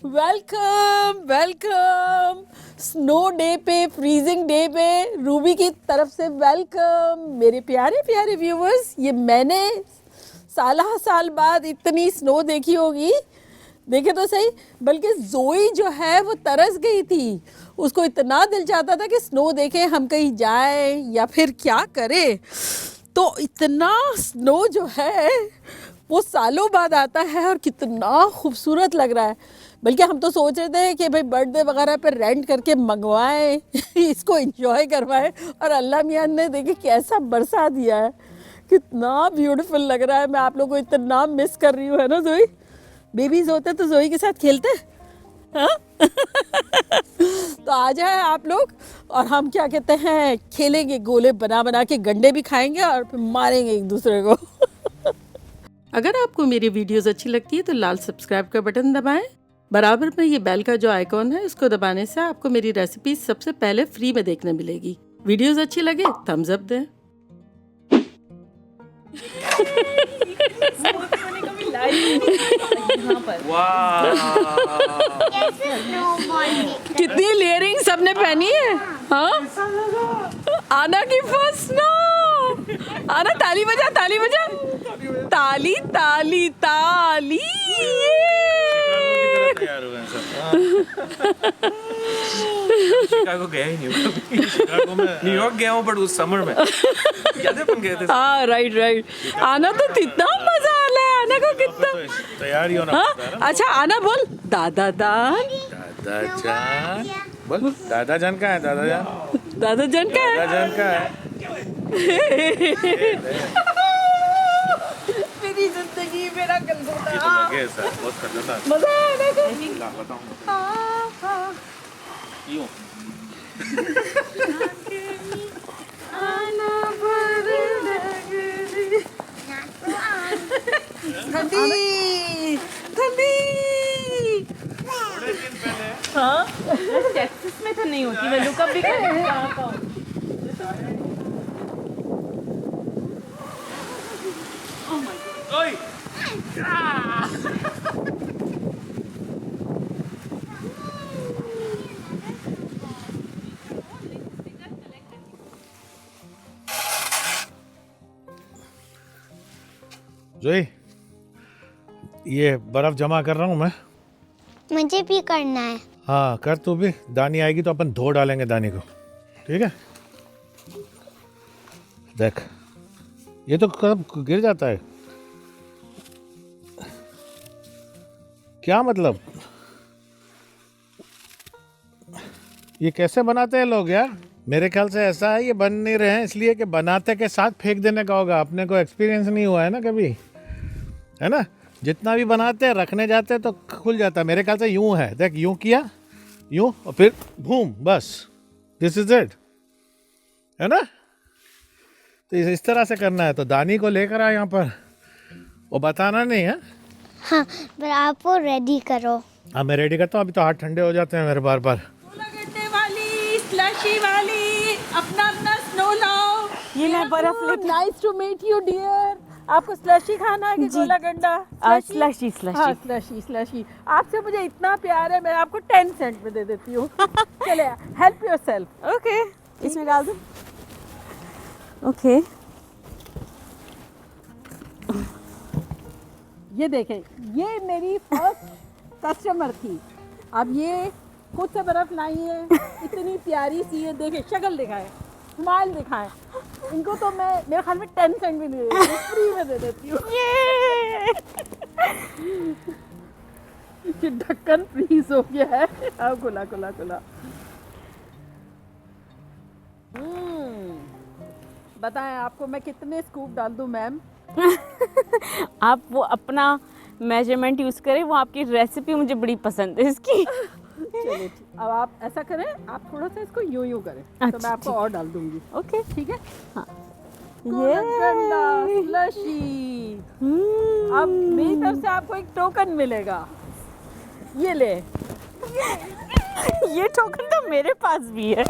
Welcome welcome. Snow day पे, freezing day पे Ruby की तरफ से वेलकम मेरे प्यारे प्यारे व्यूवर्स। ये मैंने साल बाद इतनी स्नो देखी होगी, देखे तो सही। बल्कि जोई जो है वो तरस गई थी, उसको इतना दिल चाहता था कि स्नो देखे, हम कहीं जाए या फिर क्या करें। तो इतना स्नो जो है वो सालों बाद आता है और कितना खूबसूरत लग रहा है। बल्कि हम तो सोच रहे थे कि भाई बर्थडे वगैरह पे रेंट करके मंगवाएं इसको एंजॉय करवाएं, और अल्लाह मियां ने देखे कैसा बरसा दिया है। कितना ब्यूटीफुल लग रहा है। मैं आप लोगों को इतना मिस कर रही हूँ, है ना जोई? बेबीज होते तो जोई के साथ खेलते, हाँ? तो आ जाए आप लोग और हम क्या कहते हैं, खेलेंगे, गोले बना बना के गंडे भी खाएंगे और फिर मारेंगे एक दूसरे को। अगर आपको मेरी वीडियोस अच्छी लगती है तो लाल सब्सक्राइब का बटन दबाएं। बराबर में ये बेल का जो आइकॉन है, इसको दबाने से आपको मेरी रेसिपी सबसे पहले फ्री में देखने मिलेगी। वीडियोस अच्छी लगे थम्स अप दें। कितनी लेयरिंग सबने पहनी है, हाँ? आना की फर्स्ट स्नो। आना ताली बजा, ताली बजा, ताली ताली ताली। शिकागो गया ही नहीं हूँ कभी। शिकागो में न्यूयॉर्क गया हूँ, बट उस समर में याद है अपन गए थे। हाँ राइट। आना तो कितना मजा आ रहा है, आना को कितना तैयारी होना पड़ता है ना। अच्छा आना बोल दादा दान। दादा जान बोल, दादा जान का है, दादा जान, दादा जान का दादा है। जान का है। मेरी जिंदगी मेरा गलगोटा। ये तो लगे सर, बहुत खतरनाक। मजा आने को। ला बताऊँ यूँ। ठंडी ठंडी। हाँ टेक्सास में तो नहीं होती, मैं लुकअप भी कर ओए जोई, ये बर्फ जमा कर रहा हूँ मैं। मुझे भी करना है। हाँ कर तू भी। दानी आएगी तो अपन धो डालेंगे दानी को, ठीक है? देख ये तो कब गिर जाता है, क्या मतलब? ये कैसे बनाते हैं लोग यार? मेरे ख्याल से ऐसा है, ये बन नहीं रहे हैं इसलिए कि बनाते के साथ फेंक देने का होगा। अपने को एक्सपीरियंस नहीं हुआ है ना कभी, है ना? जितना भी बनाते हैं रखने जाते हैं तो खुल जाता है। मेरे ख्याल से यूं है, देख यूं किया, यूं और फिर बूम, बस दिस इज इट, है ना? तो इस तरह से करना है। तो दानी को लेकर आ यहाँ पर, वो बताना नहीं है। हाँ, पर आप वो रेडी करो। हाँ मैं रेडी करता हूँ, अभी तो हाथ ठंडे हो जाते हैं मेरे बार बार। गड्ढे वाली, स्लशी वाली, अपना अपना स्नो लाओ। ये ले बर्फ लेके। Nice to meet you dear. आपको स्लशी खाना है कि गोला गंडा? स्लशी हाँ स्लशी। आपसे मुझे इतना प्यार है, मैं आपको 10 सेंट में दे देती हूँ। चले हेल्प योरसेल्फ। ओके, इसमें डाल दो। ओके ये देखें, ये मेरी फर्स्ट कस्टमर थी। अब ये खुद से बर्फ लाई है, इतनी प्यारी सी है। देखें शक्ल दिखाए, स्माइल दिखाए। इनको तो मैं मेरे ख्याल में 10 सेंट भी नहीं दे देती, फ्री में दे देती हूँ। ये ढक्कन फ्रीज हो गया है। अब खुला। बताएं आपको मैं कितने स्कूप डाल दूं मैम? आप वो अपना मेजरमेंट यूज करें, वो आपकी रेसिपी मुझे बड़ी पसंद है इसकी। चलिए अब आप ऐसा करें, आप थोड़ा सा इसको यूं करें, तो अच्छा, मैं आपको और डाल दूंगी। ओके ठीक है? हाँ। गंडा स्लशी। अब मेरी तरफ से आपको एक टोकन मिलेगा, ये ले। ये टोकन तो मेरे पास भी है।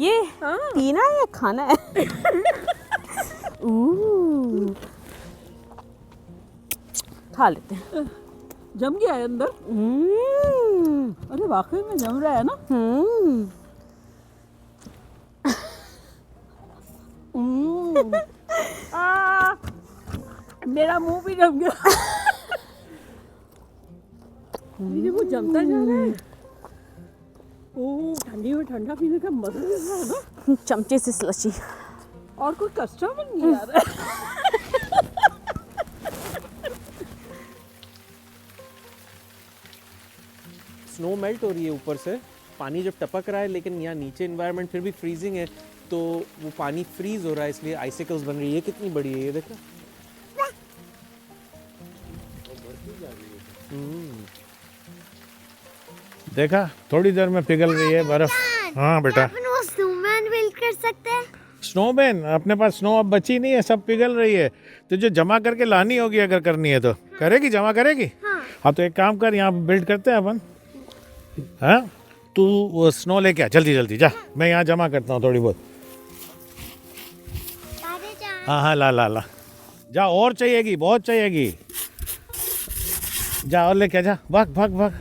ये पीना है या खाना है? खा लेते हैं। जम गया है अंदर। अरे वाकई में जम रहा है ना। मेरा मुंह भी जम गया। ये वो जमता जा रहा है। ओह, ठंडी में ठंडा पीने का मजा भी है ना। चमचे से स्लशी। और कोई कस्टमर नहीं आ रहा है। स्नो मेल्ट हो रही है ऊपर से, पानी जब टपक रहा है, लेकिन यहाँ नीचे इन्वायरमेंट फिर भी फ्रीजिंग है, तो वो पानी फ्रीज हो रहा है, इसलिए आइसिकल्स बन रही है। ये कितनी बड़ी है ये देखो। देखा, थोड़ी देर में पिघल रही है बर्फ। हाँ बेटा, अपन वो स्नोमैन बिल्ड कर सकते हैं। स्नोमैन, अपने पास स्नो अब बची नहीं है, सब पिघल रही है। तुझे जमा करके लानी होगी, अगर करनी है तो। करेगी, जमा करेगी? हाँ तो एक काम कर, यहाँ बिल्ड करते हैं अपन। हाँ, तू वो स्नो लेके आ, जल्दी जल्दी जा, मैं यहाँ जमा करता हूँ थोड़ी बहुत। हाँ हाँ, ला ला ला, जा, और चाहिएगी, बहुत चाहिएगी। जा और लेके आ, जा, भाग भाग भाग।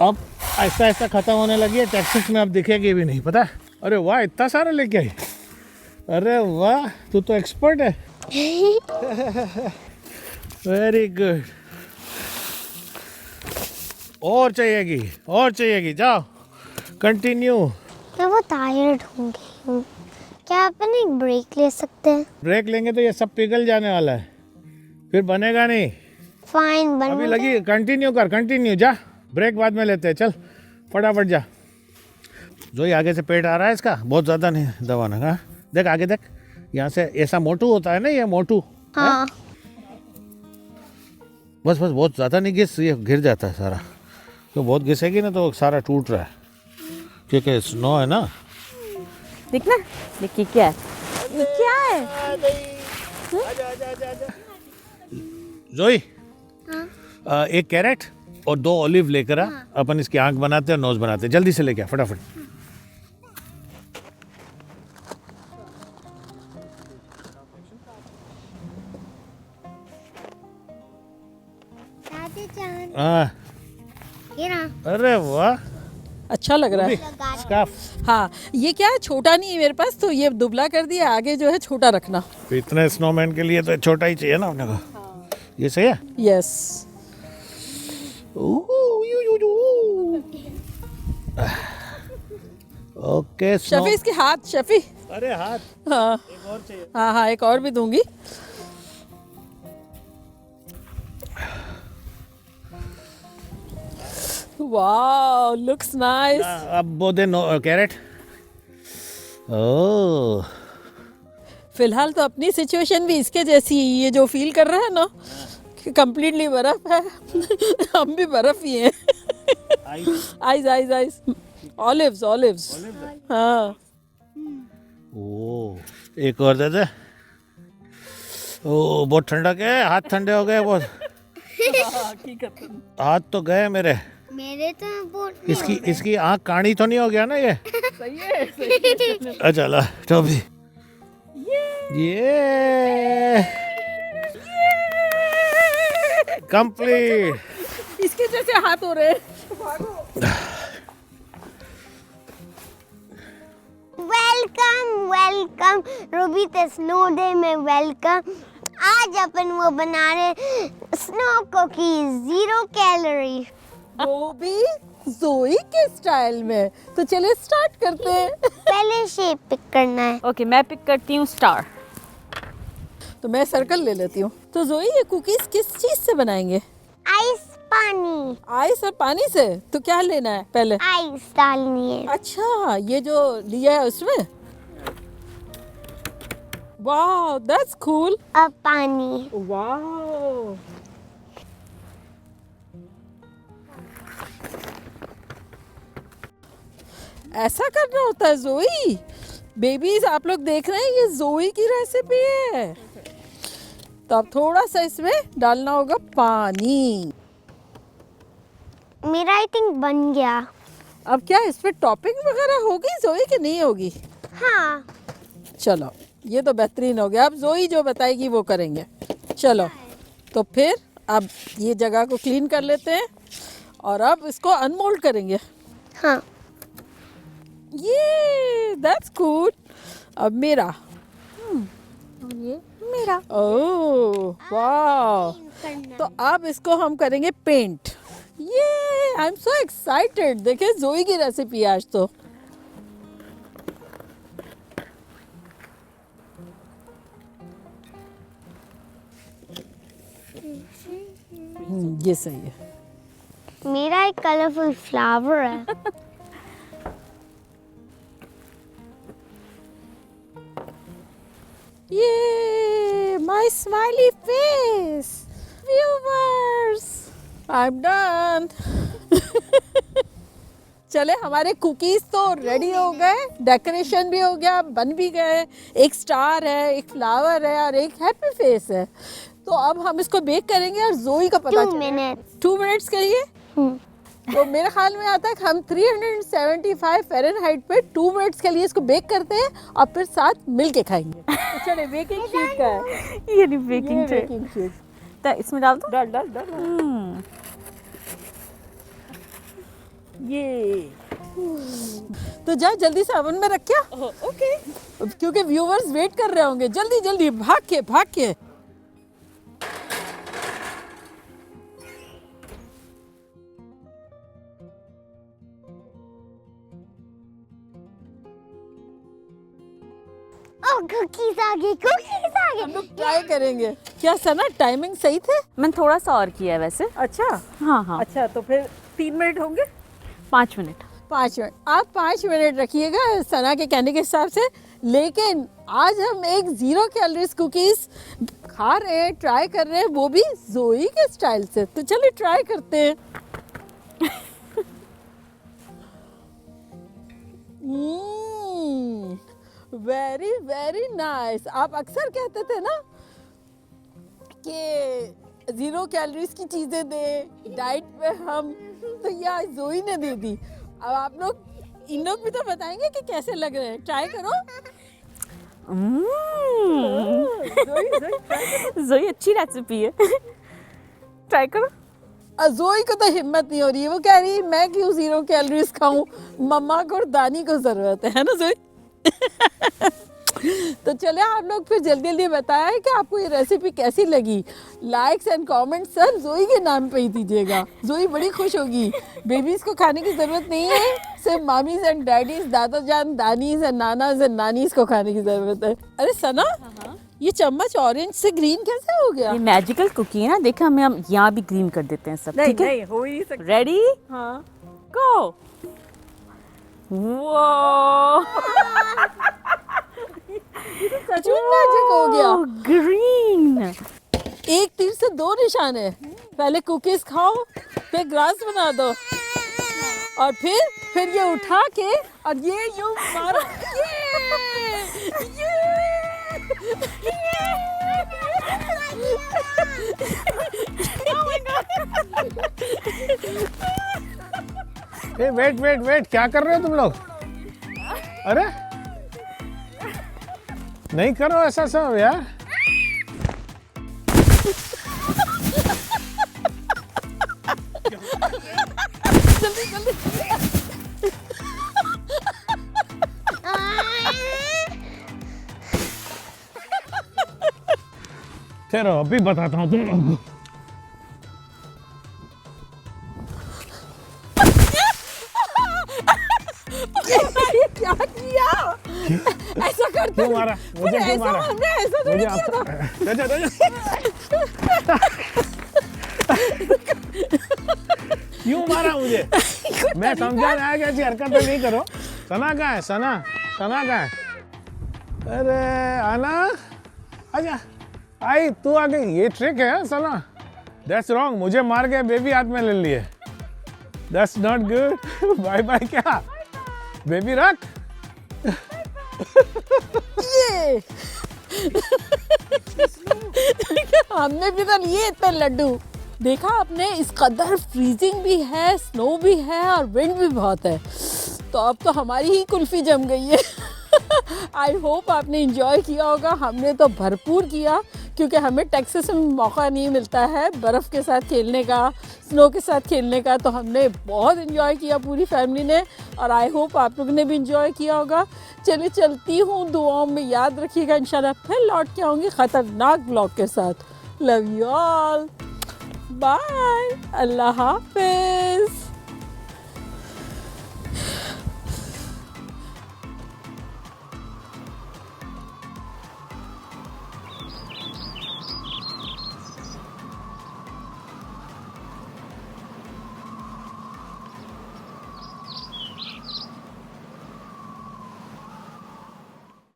अब ऐसा ऐसा खत्म होने लगी है, टेक्सास में अब दिखेगी भी नहीं, पता है? अरे वाह, इतना सारा लेके आई। अरे वाह, तू तो एक्सपर्ट है। Very good. और चाहिएगी, और चाहिएगी, जाओ कंटिन्यू। मैं वो टायर्ड होंगी। क्या अपन एक ब्रेक ले सकते हैं? ब्रेक लेंगे तो ये सब पिघल जाने वाला है, फिर बनेगा नहीं। फाइन, बन अभी लगी, कंटिन्यू कर, कंटिन्यू, जा, ब्रेक बाद में लेते हैं, चल फटाफट जा। जो ये आगे से पेट आ रहा है इसका, बहुत ज़्यादा नहीं दबाना। हाँ देख, आगे देख, यहाँ से ऐसा मोटू होता है ना, ये मोटू। हाँ। बस बस, बहुत ज़्यादा नहीं घिस, ये गिर जाता है सारा। तो बहुत घिसेगी ना तो सारा टूट रहा है, क्योंकि स्नो है ना। देखना, देखिए क्या है, ये क्या है? जोई, एक कैरेट और 2 ऑलिव लेकर आ, अपन इसकी आंख बनाते हैं, नोज बनाते हैं। जल्दी से लेके आ, फटाफट। दादी जान, हाँ, ये ना। अरे वाह, अच्छा लग रहा है। स्कार्फ। हाँ, ये क्या है, छोटा नहीं है मेरे पास, तो ये दुबला कर दिया, आगे जो है छोटा रखना। तो इतने स्नोमैन के लिए तो छोटा ही चाहिए ना अपने को। ये सही है। यस। ओके, शफी, इसके हाथ, शफी। अरे हाथ, हाँ एक और चाहिए। हाँ हाँ, एक और भी दूंगी। Wow, looks nice. अब वो दे, कैरेट। ओह, फिलहाल तो अपनी सिचुएशन भी इसके जैसी ही, ये जो फील कर रहा है ना, कंप्लीटली बर्फ है। हम भी बर्फ ही हैं। Ice ice ice, olives olives. हाँ, ओ, एक और दे दे। ओ, बहुत ठंडा क्या है, हाथ ठंडे हो गए बहुत। हाथ तो गए मेरे। मेरे तो बहुत इसकी आंख काणी तो नहीं हो गया ना ये? सही है। अच्छा ला, टॉफी। ये कंप्लीट। इसके जैसे हाथ हो रहे हैं। वेलकम वेलकम रूबी ते स्नो डे में वेलकम। आज अपन वो बना रहे स्नो कुकीज 0 कैलोरी। वो भी जोई के स्टाइल में। तो चलिए स्टार्ट करते हैं। पहले शेप पिक करना है। ओके, मैं पिक करती हूँ स्टार। तो मैं सर्कल ले लेती हूँ। तो जोई, ये कुकीज किस चीज से बनाएंगे? आइस पानी। आइस और पानी से? तो क्या लेना है पहले? आइस डालनी है। अच्छा, ये जो लिया है उसमें। वाह, दैट्स कूल। अब पानी। वाह, ऐसा करना होता है जोई। बेबीज, आप लोग देख रहे हैं, ये जोई की रेसिपी है। तो अब थोड़ा सा इसमें डालना होगा पानी। मेरा आई थिंक बन गया। अब क्या इस पे टॉपिंग वगैरह होगी जोई कि नहीं होगी? हाँ, चलो ये तो बेहतरीन हो गया। अब जोई जो बताएगी वो करेंगे। चलो तो फिर अब ये जगह को क्लीन कर लेते हैं और अब इसको अनमोल्ड करेंगे। हाँ। ये दैट्स गुड। अब मेरा और ये मेरा। ओह वाह। तो अब इसको हम करेंगे पेंट। ये आई एम सो एक्साइटेड। देखिए जोई की रेसिपी आज तो। ये सही है। मेरा एक कलरफुल फ्लावर है। ये my smiley face viewers I am done. चले हमारे कुकीज तो रेडी हो गए, डेकोरेशन भी हो गया, बन भी गए। एक स्टार है, एक फ्लावर है और एक हैप्पी फेस है। तो अब हम इसको बेक करेंगे और जोई का पता 2 minutes। 2 मिनट्स के लिए। तो मेरे ख्याल में आता है कि हम 375 फ़ारेनहाइट पे 2 मिनट्स के लिए इसको बेक करते हैं और फिर साथ मिल के खाएंगे। तो चले बेकिंग शीट का है ये बेकिंग ट्रे। Baking sheet. तो इसमें डाल दो। डाल डाल डाल। ये तो जा जल्दी से ओवन में रखिया। ओके क्योंकि व्यूअर्स वेट कर रहे होंगे। जल्दी जल्दी भाग के। कुकीज आ गई, कुकीज आ हम गई। लोग ट्राई करेंगे। क्या सना टाइमिंग सही थे? मैंने थोड़ा सा और किया है वैसे। अच्छा हाँ। अच्छा तो फिर 3 मिनट होंगे। 5 मिनट। 5 मिनट। आप 5 मिनट रखिएगा सना के कहने के हिसाब से। लेकिन आज हम एक 0 कैलोरीज कुकीज खा रहे हैं, ट्राई कर रहे हैं, वो भी जोई के स्टाइल से। तो चलिए ट्राई करते हैं। Very very nice. आप अक्सर कहते थे ना कि 0 कैलोरीज की चीजें दे डाइट पे हम, तो ये आज जोई ने दे दी। अब आप लोग इन लोग भी तो बताएंगे कि कैसे लग रहे हैं। ट्राई करो। जोई अच्छी रेसिपी है। ट्राई करो। जोई को तो हिम्मत नहीं हो रही है। वो कह रही है मैं क्यों 0 कैलोरीज खाऊं, मम्मा को और दानी को जरूरत है ना जोई। तो चले आप लोग फिर जल्दी जल्दी बताएं कि आपको ये रेसिपी कैसी लगी। लाइक्स एंड कमेंट्स सब जोई के नाम पे ही दीजिएगा। जोई बड़ी खुश होगी। बेबीज को खाने की जरूरत नहीं है, सिर्फ मामीज एंड डैडीज, दादा जान, दानीज एंड नानाज एंड नानीज को खाने की जरूरत है। अरे सना ये चम्मच ऑरेंज से ग्रीन कैसे हो गया? ये मैजिकल कुकी है ना। देखा हम यहाँ भी ग्रीन कर देते हैं सब। ठीक है, हो ही सकता। रेडी हाँ गो। वो सच में मैजिक हो गया। ग्रीन। एक तीर से 2 निशान है। पहले कुकीज खाओ, फिर ग्लास बना दो और फिर ये उठा के और ये यूं मारो। ए वेट क्या कर रहे हो तुम लोग? अरे नहीं करो ऐसा सब यार। जल्दी जल्दी। चलो अभी बताता हूँ तुम लोग को। क्या किया? ऐसा करते क्यों मारा? मुझे क्यों मारा? हमने ऐसा तो नहीं किया था। क्यों मारा मुझे? मैं समझा रहा कि ऐसी हरकतें नहीं करो। सना कहाँ है? सना कहाँ है? अरे आना, आजा। आई तू आ गई। ये ट्रिक है सना। That's wrong. मुझे मार के बेबी हाथ में ले लिए। That's not good. Bye bye. क्या बेबी रख। ये हमने भी तो लिए इतने लड्डू। देखा आपने, इस कदर फ्रीजिंग भी है, स्नो भी है और विंड भी बहुत है, तो अब तो हमारी ही कुल्फ़ी जम गई है। आई होप आपने इंजॉय किया होगा। हमने तो भरपूर किया, क्योंकि हमें टेक्सास में मौका नहीं मिलता है बर्फ़ के साथ खेलने का, स्नो के साथ खेलने का, तो हमने बहुत इंजॉय किया पूरी फैमिली ने, और आई होप आप लोगों ने भी इंजॉय किया होगा। चलिए चलती हूँ, दुआओं में याद रखिएगा, इंशाल्लाह फिर लौट के आऊँगी ख़तरनाक ब्लॉग के साथ। लव यू ऑल, बाय, अल्लाह हाफिज़।